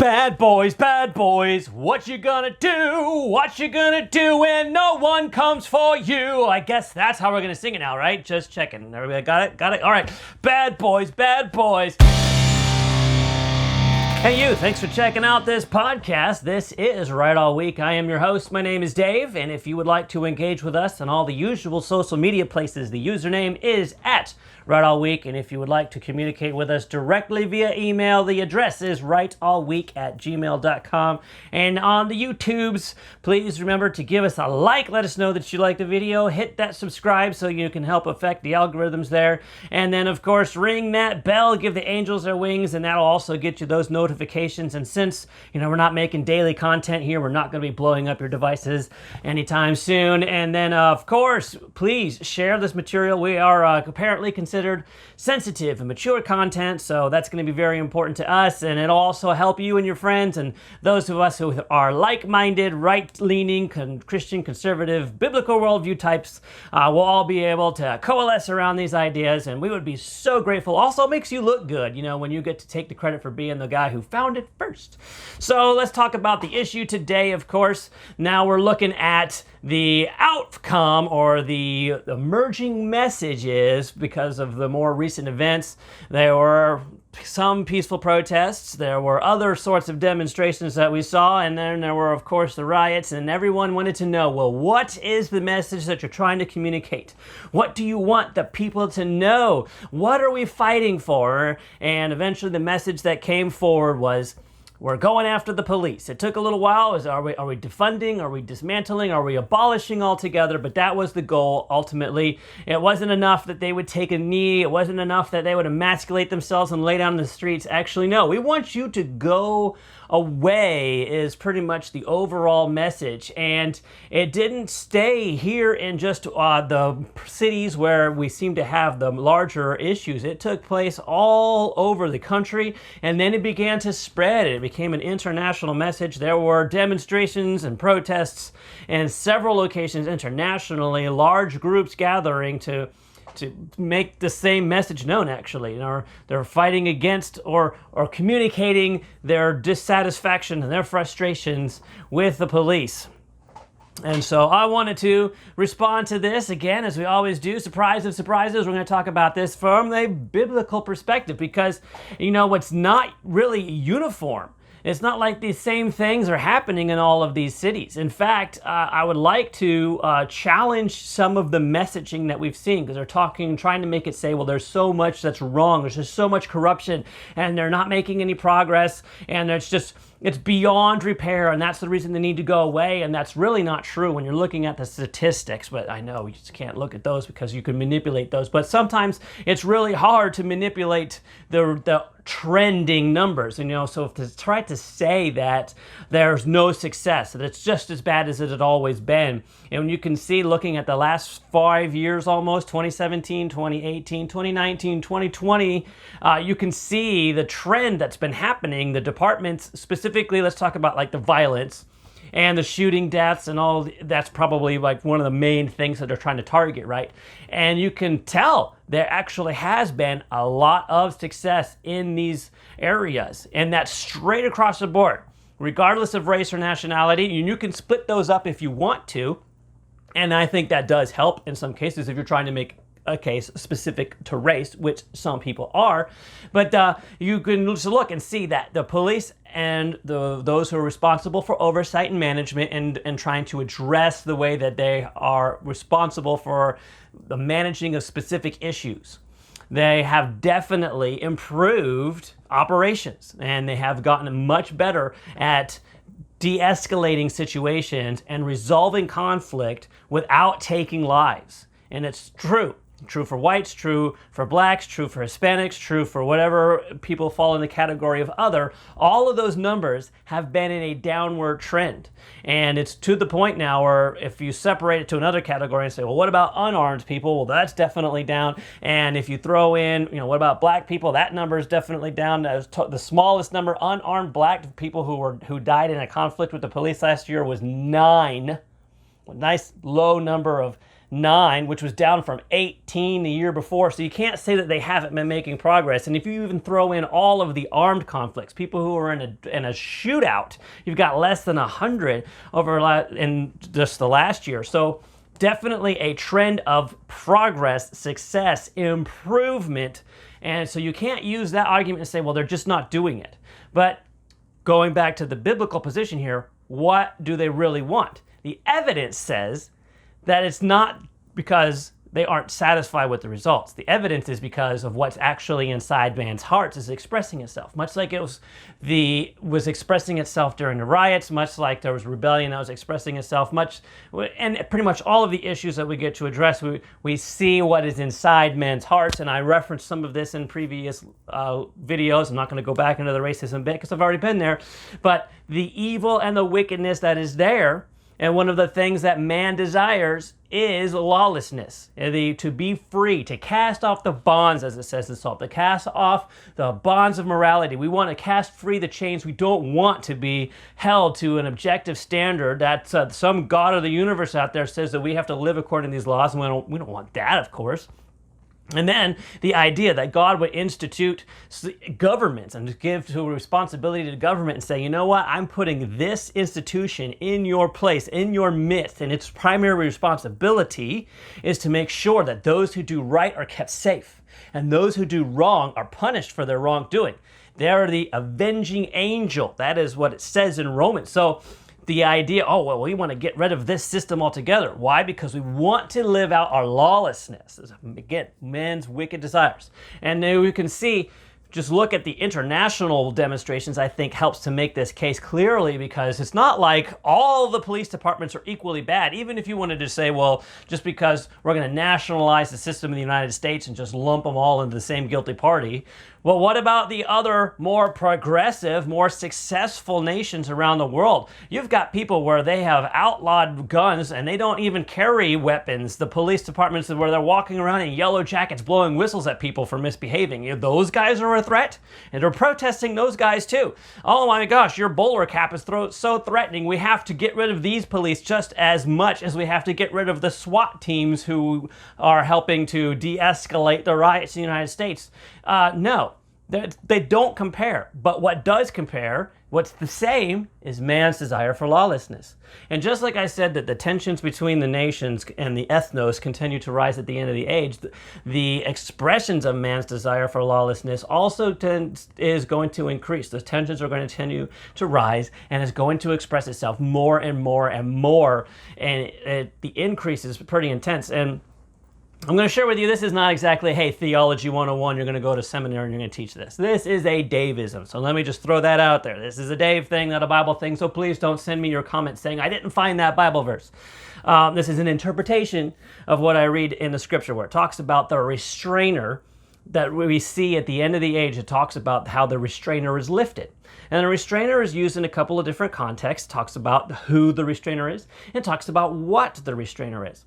Bad boys, what you gonna do? What you gonna do when no one comes for you? I guess that's how we're gonna sing it now, right? Just checking. Everybody got it? Got it? All right. Bad boys, bad boys. Hey you, thanks for checking out this podcast. This is Right All Week. I am your host. My name is Dave, and if you would like to engage with us on all the usual social media places, the username is @RightAllWeek, and if you would like to communicate with us directly via email, the address is rightallweek@gmail.com. And on the YouTubes, please remember to give us a like, let us know that you like the video, hit that subscribe so you can help affect the algorithms there, and then of course ring that bell, give the angels their wings, and that'll also get you those notifications. And since we're not making daily content here, we're not going to be blowing up your devices anytime soon. And then of course, please share this material. We are apparently considered sensitive and mature content, so that's going to be very important to us, and it'll also help you and your friends and those of us who are like-minded, right-leaning, Christian, conservative, biblical worldview types. We'll all be able to coalesce around these ideas, and we would be so grateful. Also makes you look good, when you get to take the credit for being the guy who found it first. So let's talk about the issue today, of course. Now we're looking at the outcome or the emerging messages because of the more recent events. There were some peaceful protests, there were other sorts of demonstrations that we saw, and then there were, of course, the riots, and everyone wanted to know, well, what is the message that you're trying to communicate? What do you want the people to know? What are we fighting for? And eventually the message that came forward was, we're going after the police. It took a little while. Are we defunding? Are we dismantling? Are we abolishing altogether? But that was the goal, ultimately. It wasn't enough that they would take a knee. It wasn't enough that they would emasculate themselves and lay down in the streets. Actually, no. We want you to go away is pretty much the overall message. And it didn't stay here in just the cities where we seem to have the larger issues. It took place all over the country, and then it began to spread. It became an international message. There were demonstrations and protests in several locations internationally, large groups gathering to make the same message known, actually. They're fighting against or communicating their dissatisfaction and their frustrations with the police. And so I wanted to respond to this, again, as we always do. Surprise of surprises, we're going to talk about this from a biblical perspective because, it's not really uniform. It's not like these same things are happening in all of these cities. In fact, I would like to challenge some of the messaging that we've seen, because they're trying to make it say, well, there's so much that's wrong. There's just so much corruption, and they're not making any progress, and it's beyond repair, and that's the reason they need to go away. And that's really not true when you're looking at the statistics. But I know you just can't look at those because you can manipulate those. But sometimes it's really hard to manipulate the trending numbers. So to try to say that there's no success, that it's just as bad as it had always been. And you can see, looking at the last 5 years almost, 2017, 2018, 2019, 2020, you can see the trend that's been happening. The departments, specifically, let's talk about like the violence and the shooting deaths and all. That's probably like one of the main things that they're trying to target, right? And you can tell there actually has been a lot of success in these areas, and that's straight across the board, regardless of race or nationality. And you can split those up if you want to, and I think that does help in some cases if you're trying to make a case specific to race, which some people are. But you can just look and see that the police and those who are responsible for oversight and management and trying to address the way that they are responsible for the managing of specific issues, they have definitely improved operations, and they have gotten much better at de-escalating situations and resolving conflict without taking lives. And it's true. True for whites, true for blacks, true for Hispanics, true for whatever people fall in the category of other. All of those numbers have been in a downward trend. And it's to the point now where if you separate it to another category and say, well, what about unarmed people? Well, that's definitely down. And if you throw in, what about black people? That number is definitely down. The smallest number, unarmed black people who died in a conflict with the police last year was 9. A nice low number of 9, which was down from 18 the year before. So you can't say that they haven't been making progress. And if you even throw in all of the armed conflicts, people who are in a shootout, you've got less than 100 in just the last year. So definitely a trend of progress, success, improvement. And so you can't use that argument and say, well, they're just not doing it. But going back to the biblical position here, what do they really want? The evidence says that it's not because they aren't satisfied with the results. The evidence is because of what's actually inside man's hearts is expressing itself, much like it was expressing itself during the riots, much like there was rebellion that was expressing itself, and pretty much all of the issues that we get to address, we see what is inside men's hearts, and I referenced some of this in previous videos. I'm not going to go back into the racism bit because I've already been there, but the evil and the wickedness that is there. And one of the things that man desires is lawlessness, to be free, to cast off the bonds, as it says in Psalm, to cast off the bonds of morality. We want to cast free the chains. We don't want to be held to an objective standard that some God of the universe out there says that we have to live according to these laws, and we don't want that, of course. And then the idea that God would institute governments and give to responsibility to the government and say, you know what, I'm putting this institution in your place, in your midst, and its primary responsibility is to make sure that those who do right are kept safe and those who do wrong are punished for their wrongdoing. They are the avenging angel. That is what it says in Romans. So the idea, oh, well, we want to get rid of this system altogether. Why? Because we want to live out our lawlessness. Again, men's wicked desires. And then we can see, just look at the international demonstrations, I think helps to make this case clearly, because it's not like all the police departments are equally bad. Even if you wanted to say, well, just because we're going to nationalize the system in the United States and just lump them all into the same guilty party, well, what about the other more progressive, more successful nations around the world? You've got people where they have outlawed guns and they don't even carry weapons. The police departments where they're walking around in yellow jackets blowing whistles at people for misbehaving. Those guys are a threat, and they're protesting those guys too. Oh my gosh, your bowler cap is so threatening. We have to get rid of these police just as much as we have to get rid of the SWAT teams who are helping to de-escalate the riots in the United States. No. They don't compare, but what does compare, what's the same, is man's desire for lawlessness. And just like I said that the tensions between the nations and the ethnos continue to rise at the end of the age, the expressions of man's desire for lawlessness also is going to increase. Those tensions are going to continue to rise and is going to express itself more and more and more, and the increase is pretty intense. And I'm going to share with you, this is not exactly, hey, Theology 101, you're going to go to seminary and you're going to teach this. This is a Daveism, so let me just throw that out there. This is a Dave thing, not a Bible thing, so please don't send me your comments saying, I didn't find that Bible verse. This is an interpretation of what I read in the scripture where it talks about the restrainer that we see at the end of the age. It talks about how the restrainer is lifted. And the restrainer is used in a couple of different contexts. It talks about who the restrainer is, and it talks about what the restrainer is.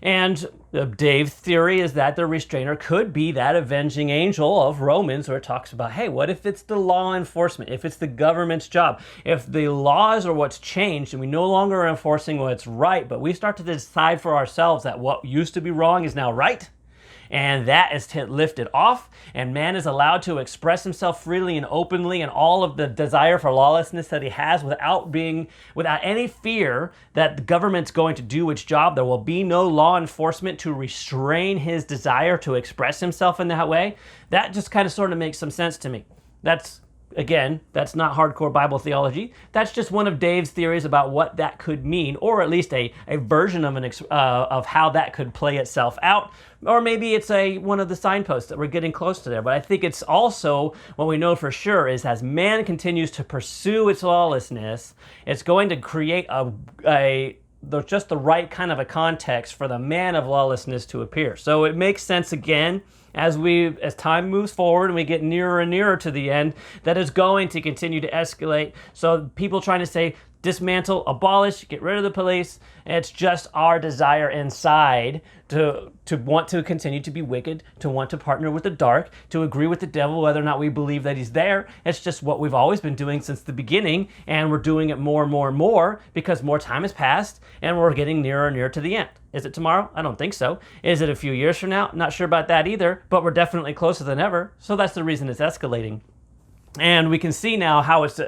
And Dave's theory is that the restrainer could be that avenging angel of Romans, where it talks about, hey, what if it's the law enforcement, if it's the government's job, if the laws are what's changed and we no longer are enforcing what's right, but we start to decide for ourselves that what used to be wrong is now right, and that is lifted off, and man is allowed to express himself freely and openly and all of the desire for lawlessness that he has without any fear that the government's going to do its job. There will be no law enforcement to restrain his desire to express himself in that way. That just kind of sort of makes some sense to me. Again, that's not hardcore Bible theology. That's just one of Dave's theories about what that could mean, or at least a version of how that could play itself out. Or maybe it's one of the signposts that we're getting close to there. But I think it's also, what we know for sure is, as man continues to pursue its lawlessness, it's going to create just the right kind of a context for the man of lawlessness to appear. So it makes sense again, as time moves forward and we get nearer and nearer to the end, that is going to continue to escalate. So people trying to say dismantle, abolish, get rid of the police. It's just our desire inside to want to continue to be wicked, to want to partner with the dark, to agree with the devil whether or not we believe that he's there. It's just what we've always been doing since the beginning, and we're doing it more and more and more because more time has passed and we're getting nearer and nearer to the end. Is it tomorrow? I don't think so. Is it a few years from now? Not sure about that either, but we're definitely closer than ever. So that's the reason it's escalating. And we can see now how it's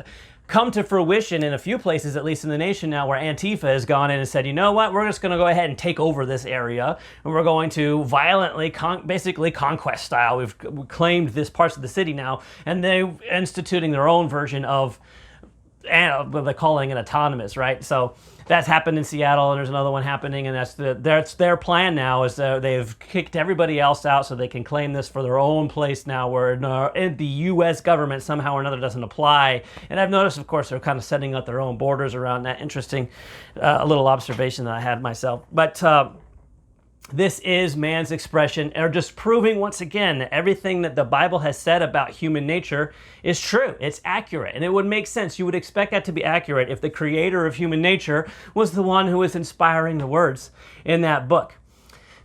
come to fruition in a few places, at least in the nation now, where Antifa has gone in and said, you know what, we're just going to go ahead and take over this area, and we're going to violently, basically conquest style. We've claimed this parts of the city now, and they're instituting their own version of, they're calling it autonomous, right? So that's happened in Seattle, and there's another one happening, and that's their plan now, is they've kicked everybody else out so they can claim this for their own place now, where in the U.S. government somehow or another doesn't apply. And I've noticed, of course, they're kind of setting up their own borders around that. Interesting little observation that I had myself. But this is man's expression, or just proving once again that everything that the Bible has said about human nature is true. It's accurate, and it would make sense. You would expect that to be accurate if the creator of human nature was the one who was inspiring the words in that book.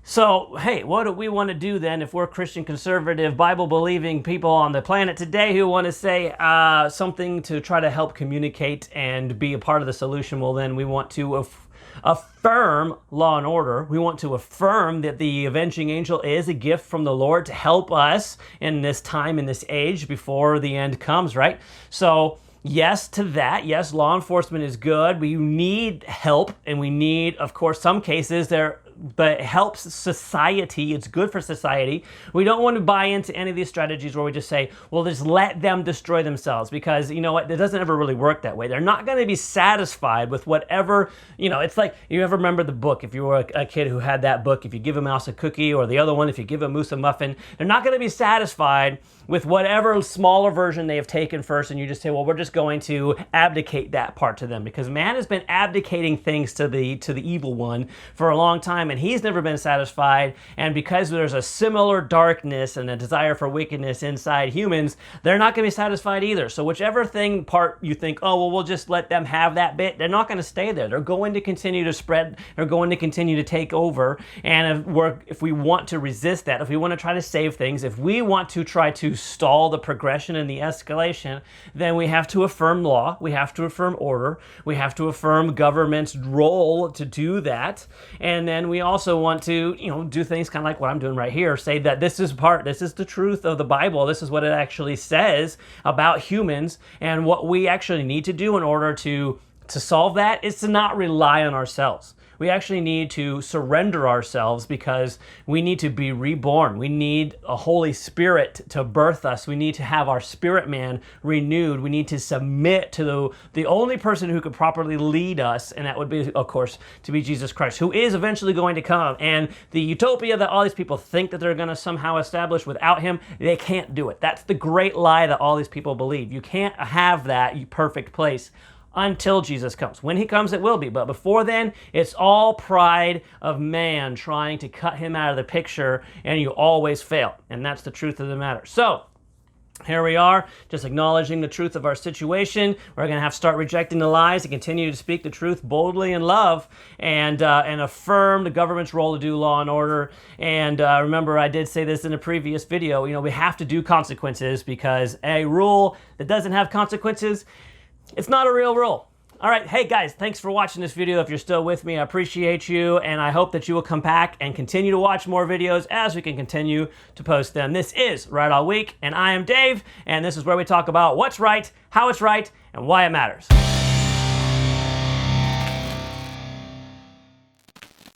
So, hey, what do we want to do then if we're Christian, conservative, Bible-believing people on the planet today who want to say something to try to help communicate and be a part of the solution? Well, then we want to affirm law and order. We want to affirm that the avenging angel is a gift from the Lord to help us in this time, in this age, before the end comes, right? So, yes to that. Yes, law enforcement is good. We need help, and we need, of course, some cases but it helps society. It's good for society. We don't want to buy into any of these strategies where we just say, well, just let them destroy themselves, because you know what? It doesn't ever really work that way. They're not going to be satisfied with whatever, it's like, you ever remember the book, if you were a kid who had that book, if you give a mouse a cookie, or the other one, if you give a moose a muffin, they're not going to be satisfied with whatever smaller version they have taken first, and you just say, well, we're just going to abdicate that part to them, because man has been abdicating things to the evil one for a long time, and he's never been satisfied. And because there's a similar darkness and a desire for wickedness inside humans, they're not going to be satisfied either. So whichever part you think, oh, well, we'll just let them have that bit, they're not going to stay there. They're going to continue to spread. They're going to continue to take over. And if we want to resist that, if we want to try to save things, if we want to try to stall the progression and the escalation, then we have to affirm law, we have to affirm order, we have to affirm government's role to do that, and then we also want to, do things kind of like what I'm doing right here, say that this is the truth of the Bible, this is what it actually says about humans, and what we actually need to do in order to solve that is to not rely on ourselves. We actually need to surrender ourselves, because we need to be reborn. We need a Holy Spirit to birth us. We need to have our spirit man renewed. We need to submit to the only person who could properly lead us, and that would be, of course, to be Jesus Christ, who is eventually going to come. And the utopia that all these people think that they're going to somehow establish without him, they can't do it. That's the great lie that all these people believe. You can't have that perfect place until Jesus comes. When he comes, it will be. But before then, it's all pride of man trying to cut him out of the picture, and you always fail. And that's the truth of the matter. So, here we are, just acknowledging the truth of our situation. We're going to have to start rejecting the lies and continue to speak the truth boldly in love, and affirm the government's role to do law and order. And remember, I did say this in a previous video, we have to do consequences, because a rule that doesn't have consequences, it's not a real rule. All right, hey guys, thanks for watching this video. If you're still with me, I appreciate you, and I hope that you will come back and continue to watch more videos as we can continue to post them. This is Right All Week, and I am Dave, and this is where we talk about what's right, how it's right, and why it matters.